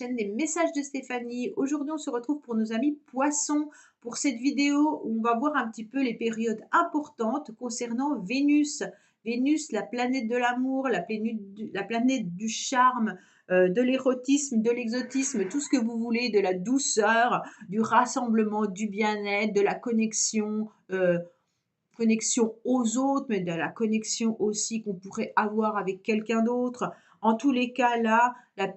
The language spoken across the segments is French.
chaîne des messages de Stéphanie. Aujourd'hui, on se retrouve pour nos amis poissons pour cette vidéo où on va voir un petit peu les périodes importantes concernant Vénus. Vénus, la planète de l'amour, la planète du charme, de l'érotisme, de l'exotisme, tout ce que vous voulez, de la douceur, du rassemblement, du bien-être, de la connexion. Connexion aux autres, mais de la connexion aussi qu'on pourrait avoir avec quelqu'un d'autre. En tous les cas, là, la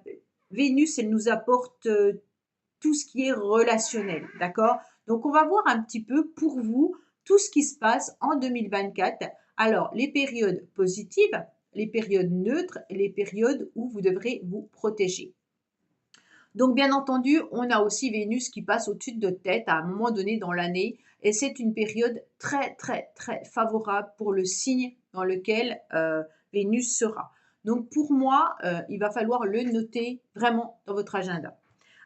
Vénus, elle nous apporte tout ce qui est relationnel, d'accord? Donc, on va voir un petit peu pour vous tout ce qui se passe en 2024. Alors, les périodes positives, les périodes neutres, et les périodes où vous devrez vous protéger. Donc, bien entendu, on a aussi Vénus qui passe au-dessus de notre tête à un moment donné dans l'année. Et c'est une période très, très, très favorable pour le signe dans lequel Vénus sera. Donc, pour moi, il va falloir le noter vraiment dans votre agenda.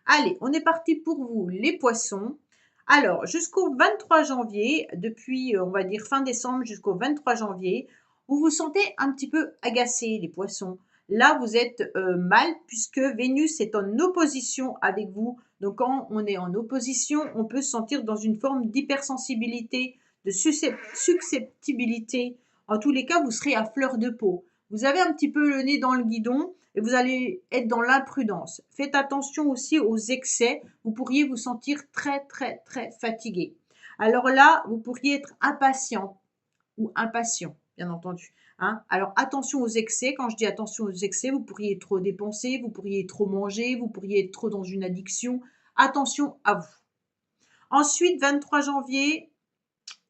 Allez, on est parti pour vous, les poissons. Alors, jusqu'au 23 janvier, depuis, on va dire, fin décembre jusqu'au 23 janvier, vous vous sentez un petit peu agacé, les poissons. Là, vous êtes mal puisque Vénus est en opposition avec vous. Donc, quand on est en opposition, on peut se sentir dans une forme d'hypersensibilité, de susceptibilité. En tous les cas, vous serez à fleur de peau. Vous avez un petit peu le nez dans le guidon et vous allez être dans l'imprudence. Faites attention aussi aux excès. Vous pourriez vous sentir très, très, très fatigué. Alors là, vous pourriez être impatient ou impatient, bien entendu. Hein. Alors attention aux excès. Quand je dis attention aux excès, vous pourriez trop dépenser, vous pourriez trop manger, vous pourriez être trop dans une addiction. Attention à vous. Ensuite, 23 janvier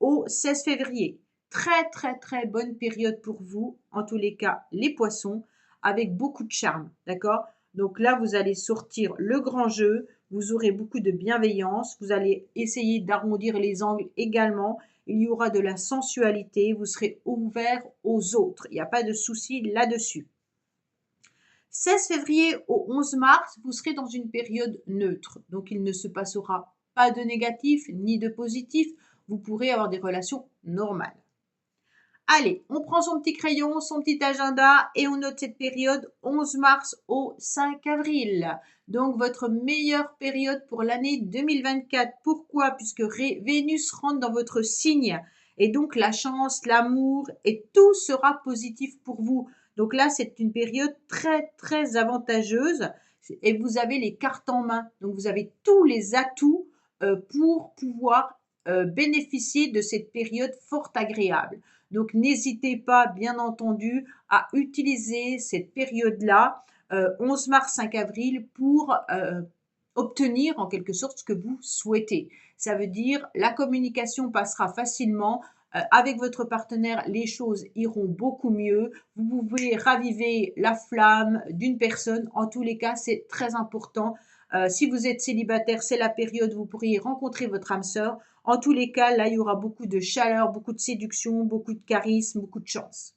au 16 février. Très, très, très bonne période pour vous, en tous les cas, les poissons, avec beaucoup de charme, d'accord? Donc là, vous allez sortir le grand jeu, vous aurez beaucoup de bienveillance, vous allez essayer d'arrondir les angles également, il y aura de la sensualité, vous serez ouvert aux autres, il n'y a pas de souci là-dessus. 16 février au 11 mars, vous serez dans une période neutre, donc il ne se passera pas de négatif ni de positif, vous pourrez avoir des relations normales. Allez, on prend son petit crayon, son petit agenda et on note cette période 11 mars au 5 avril. Donc votre meilleure période pour l'année 2024. Pourquoi? Puisque Vénus rentre dans votre signe et donc la chance, l'amour et tout sera positif pour vous. Donc là, c'est une période très très avantageuse et vous avez les cartes en main. Donc vous avez tous les atouts pour pouvoir bénéficier de cette période fort agréable. Donc, n'hésitez pas, bien entendu, à utiliser cette période-là, 11 mars, 5 avril, pour obtenir en quelque sorte ce que vous souhaitez. Ça veut dire la communication passera facilement. Avec votre partenaire, les choses iront beaucoup mieux. Vous pouvez raviver la flamme d'une personne. En tous les cas, c'est très important. Si vous êtes célibataire, c'est la période où vous pourriez rencontrer votre âme sœur. En tous les cas, là, il y aura beaucoup de chaleur, beaucoup de séduction, beaucoup de charisme, beaucoup de chance.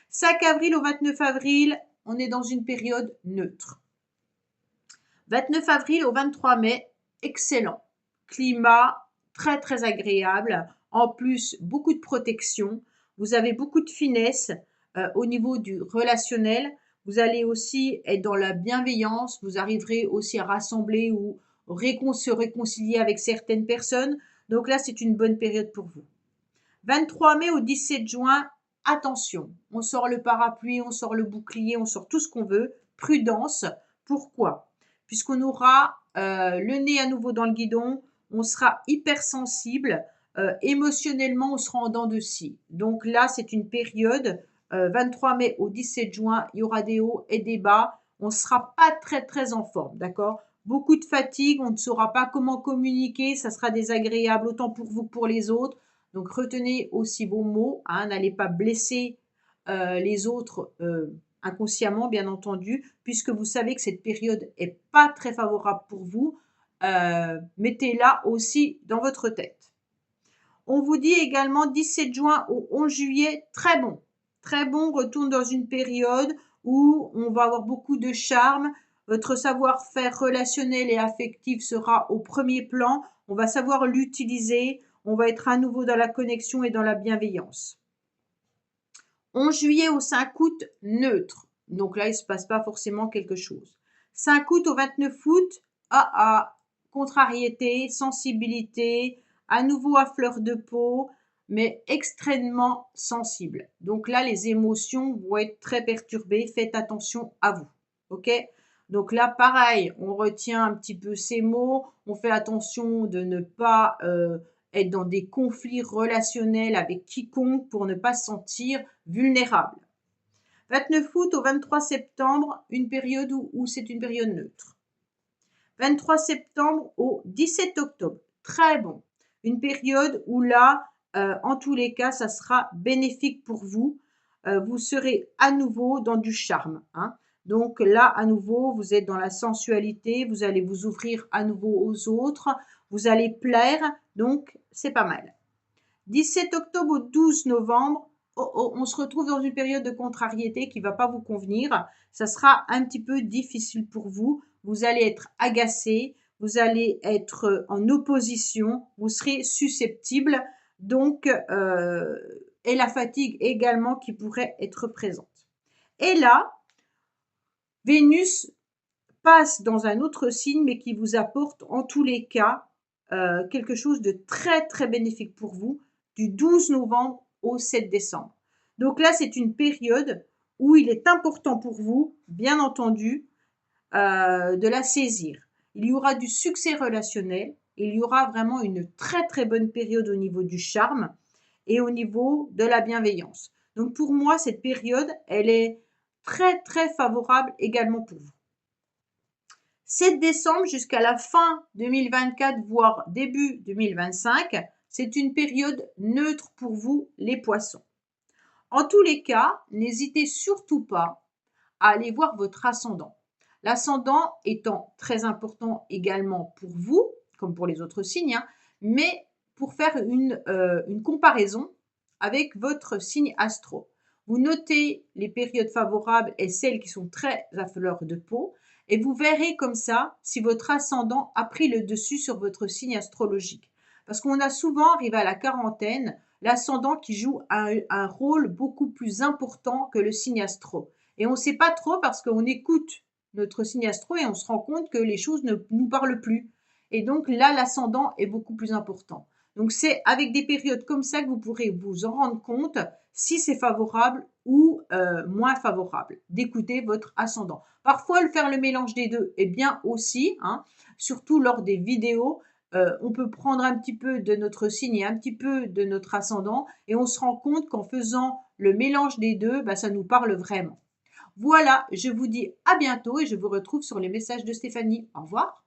5 avril au 29 avril, on est dans une période neutre. 29 avril au 23 mai, excellent. Climat très très agréable. En plus, beaucoup de protection. Vous avez beaucoup de finesse au niveau du relationnel. Vous allez aussi être dans la bienveillance. Vous arriverez aussi à rassembler ou se réconcilier avec certaines personnes. Donc là, c'est une bonne période pour vous. 23 mai au 17 juin, attention. On sort le parapluie, on sort le bouclier, on sort tout ce qu'on veut. Prudence. Pourquoi? Puisqu'on aura le nez à nouveau dans le guidon, on sera hypersensible, émotionnellement, on sera en dents de scie. Donc là, c'est une période, 23 mai au 17 juin, il y aura des hauts et des bas. On ne sera pas très, très en forme, d'accord? Beaucoup de fatigue, on ne saura pas comment communiquer, ça sera désagréable autant pour vous que pour les autres. Donc retenez aussi vos mots, hein, n'allez pas blesser les autres inconsciemment, bien entendu, puisque vous savez que cette période est pas très favorable pour vous. Mettez-la aussi dans votre tête. On vous dit également 17 juin au 11 juillet, très bon. Très bon, on retourne dans une période où on va avoir beaucoup de charme. Votre savoir-faire relationnel et affectif sera au premier plan. On va savoir l'utiliser. On va être à nouveau dans la connexion et dans la bienveillance. 11 juillet au 5 août, neutre. Donc là, il ne se passe pas forcément quelque chose. 5 août au 29 août, contrariété, sensibilité, à nouveau à fleur de peau, mais extrêmement sensible. Donc là, les émotions vont être très perturbées. Faites attention à vous. OK? Donc là, pareil, on retient un petit peu ces mots. On fait attention de ne pas être dans des conflits relationnels avec quiconque pour ne pas se sentir vulnérable. 29 août au 23 septembre, une période où c'est une période neutre. 23 septembre au 17 octobre, très bon. Une période où là, en tous les cas, ça sera bénéfique pour vous. Vous serez à nouveau dans du charme. Hein. Donc là, à nouveau, vous êtes dans la sensualité, vous allez vous ouvrir à nouveau aux autres, vous allez plaire, donc c'est pas mal. 17 octobre au 12 novembre, on se retrouve dans une période de contrariété qui ne va pas vous convenir. Ça sera un petit peu difficile pour vous. Vous allez être agacé, vous allez être en opposition, vous serez susceptible. Donc, et la fatigue également qui pourrait être présente. Et là, Vénus passe dans un autre signe, mais qui vous apporte en tous les cas quelque chose de très, très bénéfique pour vous, du 12 novembre au 7 décembre. Donc là, c'est une période où il est important pour vous, bien entendu, de la saisir. Il y aura du succès relationnel, il y aura vraiment une très, très bonne période au niveau du charme et au niveau de la bienveillance. Donc pour moi, cette période, elle est très, très favorable également pour vous. 7 décembre jusqu'à la fin 2024, voire début 2025, c'est une période neutre pour vous, les poissons. En tous les cas, n'hésitez surtout pas à aller voir votre ascendant. L'ascendant étant très important également pour vous, comme pour les autres signes, hein, mais pour faire une comparaison avec votre signe astro. Vous notez les périodes favorables et celles qui sont très à fleur de peau, et vous verrez comme ça si votre ascendant a pris le dessus sur votre signe astrologique. Parce qu'on a souvent, arrivé à la quarantaine, l'ascendant qui joue un rôle beaucoup plus important que le signe astro. Et on ne sait pas trop parce qu'on écoute notre signe astro et on se rend compte que les choses ne nous parlent plus. Et donc là, l'ascendant est beaucoup plus important. Donc c'est avec des périodes comme ça que vous pourrez vous en rendre compte si c'est favorable ou moins favorable, d'écouter votre ascendant. Parfois, faire le mélange des deux est bien aussi, hein, surtout lors des vidéos. On peut prendre un petit peu de notre signe et un petit peu de notre ascendant et on se rend compte qu'en faisant le mélange des deux, ça nous parle vraiment. Voilà, je vous dis à bientôt et je vous retrouve sur les messages de Stéphanie. Au revoir.